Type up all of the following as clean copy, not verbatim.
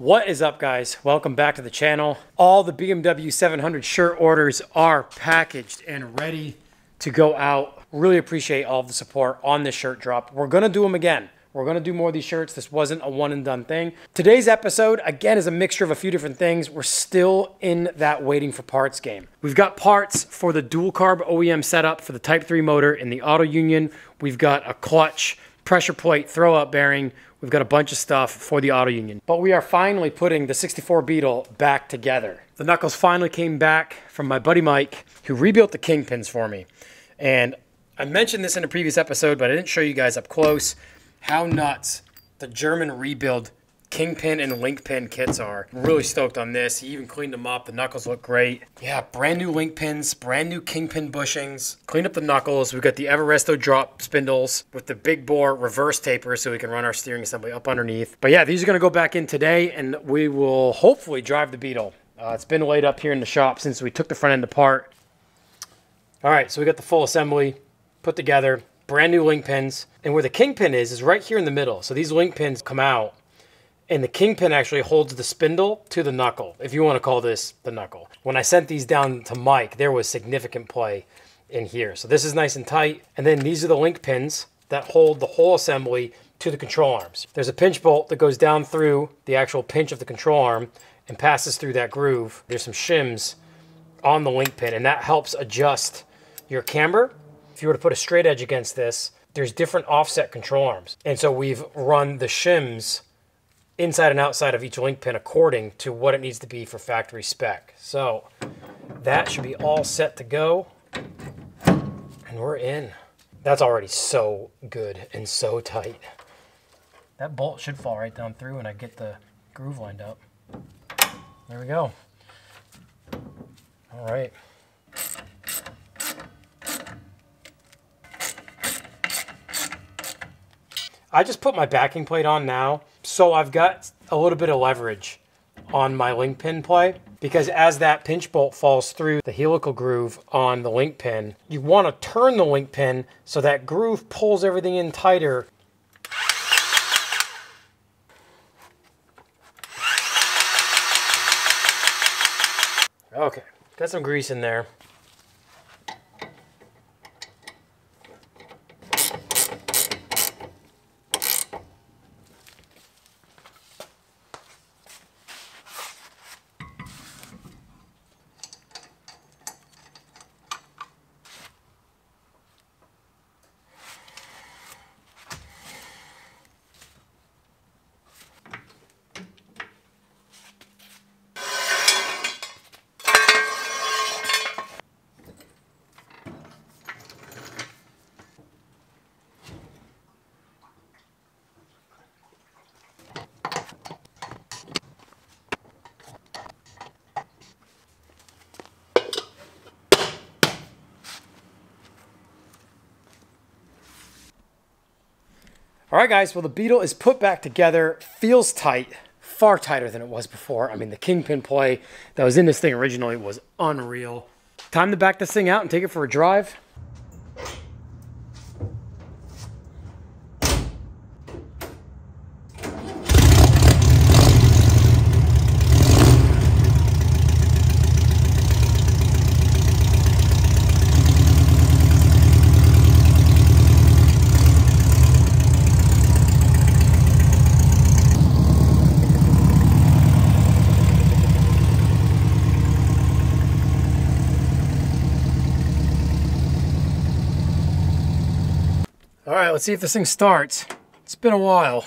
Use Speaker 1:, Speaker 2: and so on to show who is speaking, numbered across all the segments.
Speaker 1: What is up, guys? Welcome back to the channel. All the BMW 700 shirt orders are packaged and ready to go out. Really appreciate all of the support on this shirt drop. We're gonna do them again. We're gonna do more of these shirts. This wasn't a one and done thing. Today's episode, again, is a mixture of a few different things. We're still in that waiting for parts game. We've got parts for the dual carb OEM setup for the Type 3 motor in the Auto Union. We've got a clutch, pressure plate, throw-out bearing. We've got a bunch of stuff for the Auto Union. But we are finally putting the 64 Beetle back together. The knuckles finally came back from my buddy Mike, who rebuilt the kingpins for me. And I mentioned this in a previous episode, but I didn't show you guys up close how nuts the German rebuild kingpin and link pin kits are. I'm really stoked on this. He even cleaned them up. The knuckles look great. Yeah, brand new link pins, brand new kingpin bushings. Cleaned up the knuckles. We've got the EvaResto drop spindles with the big bore reverse taper so we can run our steering assembly up underneath. But yeah, these are gonna go back in today and we will hopefully drive the Beetle. It's been laid up here in the shop since we took the front end apart. All right, so we got the full assembly put together, brand new link pins. And where the kingpin is right here in the middle. So these link pins come out and the kingpin actually holds the spindle to the knuckle, if you want to call this the knuckle. When I sent these down to Mike, there was significant play in here. So this is nice and tight. And then these are the link pins that hold the whole assembly to the control arms. There's a pinch bolt that goes down through the actual pinch of the control arm and passes through that groove. There's some shims on the link pin, and that helps adjust your camber. If you were to put a straight edge against this, there's different offset control arms. And so we've run the shims inside and outside of each link pin according to what it needs to be for factory spec. So that should be all set to go. And we're in. That's already so good and so tight. That bolt should fall right down through and I get the groove lined up. There we go. All right. I just put my backing plate on now, so I've got a little bit of leverage on my link pin play, because as that pinch bolt falls through the helical groove on the link pin, you want to turn the link pin so that groove pulls everything in tighter. Okay, got some grease in there. All right, guys, well, the Beetle is put back together, feels tight, far tighter than it was before. I mean, the kingpin play that was in this thing originally was unreal. Time to back this thing out and take it for a drive. All right, let's see if this thing starts. It's been a while.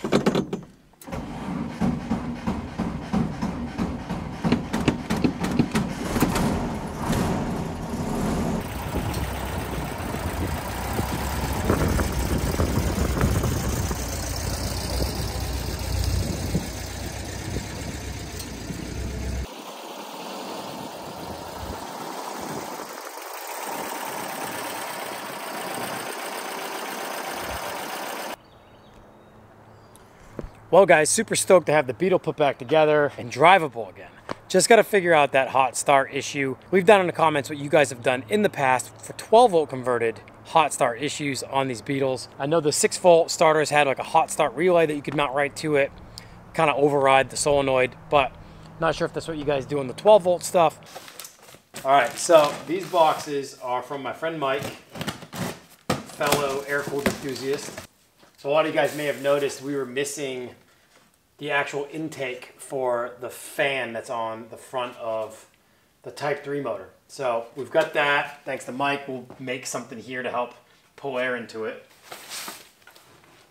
Speaker 1: Well, guys, super stoked to have the Beetle put back together and drivable again. Just got to figure out that hot start issue. Leave down in the comments what you guys have done in the past for 12 volt converted hot start issues on these Beetles. I know the 6 volt starters had like a hot start relay that you could mount right to it, kind of override the solenoid, but not sure if that's what you guys do on the 12 volt stuff. All right, so these boxes are from my friend Mike, fellow air-cooled enthusiast. So a lot of you guys may have noticed we were missing the actual intake for the fan that's on the front of the Type 3 motor. So we've got that. Thanks to Mike, we'll make something here to help pull air into it.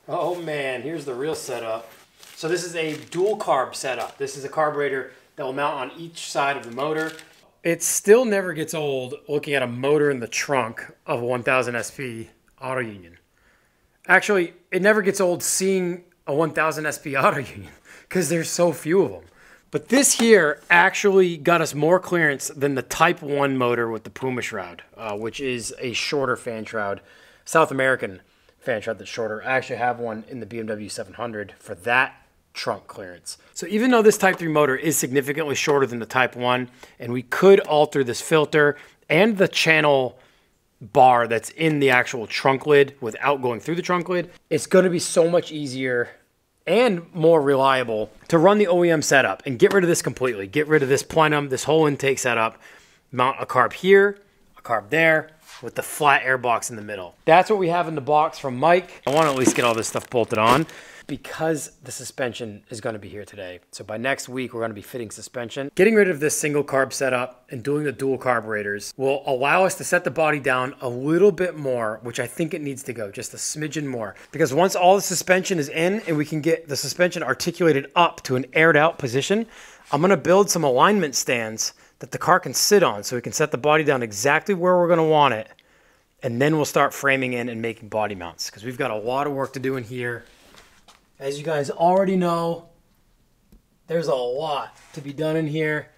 Speaker 1: Oh man, here's the real setup. So this is a dual carb setup. This is a carburetor that will mount on each side of the motor. It still never gets old looking at a motor in the trunk of a 1000 SP Auto Union. Actually, it never gets old seeing a 1000 SP Auto Union because there's so few of them. But this here actually got us more clearance than the Type 1 motor with the Puma shroud, which is a shorter fan shroud, South American fan shroud that's shorter. I actually have one in the BMW 700 for that trunk clearance. So even though this Type 3 motor is significantly shorter than the Type 1, and we could alter this filter and the channel bar that's in the actual trunk lid without going through the trunk lid, it's going to be so much easier and more reliable to run the OEM setup and get rid of this completely. Get rid of this plenum, this whole intake setup, mount a carb here, a carb there, with the flat air box in the middle. That's what we have in the box from Mike. I want to at least get all this stuff bolted on because the suspension is going to be here today. So by next week, we're going to be fitting suspension. Getting rid of this single carb setup and doing the dual carburetors will allow us to set the body down a little bit more, which I think it needs to go just a smidgen more. Because once all the suspension is in and we can get the suspension articulated up to an aired out position, I'm going to build some alignment stands that the car can sit on so we can set the body down exactly where we're going to want it. And then we'll start framing in and making body mounts because we've got a lot of work to do in here. As you guys already know, there's a lot to be done in here.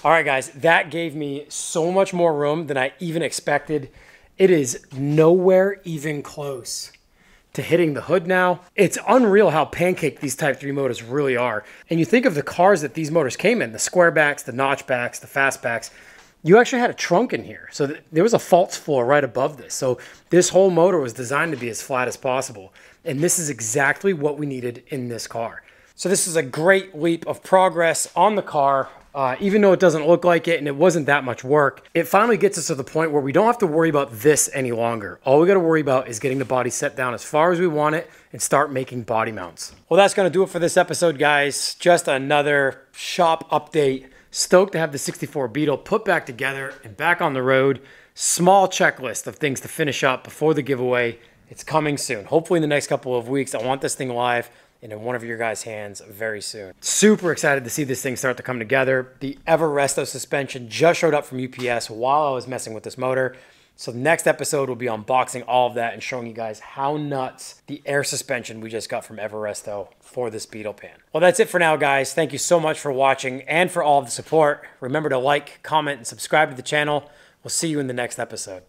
Speaker 1: All right, guys, that gave me so much more room than I even expected. It is nowhere even close to hitting the hood now. It's unreal how pancaked these Type 3 motors really are. And you think of the cars that these motors came in, the square backs, the notch backs, the fast backs, you actually had a trunk in here. So there was a false floor right above this. So this whole motor was designed to be as flat as possible. And this is exactly what we needed in this car. So this is a great leap of progress on the car. Even though it doesn't look like it and it wasn't that much work, it finally gets us to the point where we don't have to worry about this any longer. All we got to worry about is getting the body set down as far as we want it and start making body mounts. Well, that's going to do it for this episode, guys. Just another shop update. Stoked to have the 64 Beetle put back together and back on the road. Small checklist of things to finish up before the giveaway. It's coming soon. Hopefully in the next couple of weeks. I want this thing live and in one of your guys' hands very soon. Super excited to see this thing start to come together. The EvaResto suspension just showed up from UPS while I was messing with this motor. So the next episode will be unboxing all of that and showing you guys how nuts the air suspension we just got from EvaResto for this Beetle pan. Well, that's it for now, guys. Thank you so much for watching and for all of the support. Remember to like, comment, and subscribe to the channel. We'll see you in the next episode.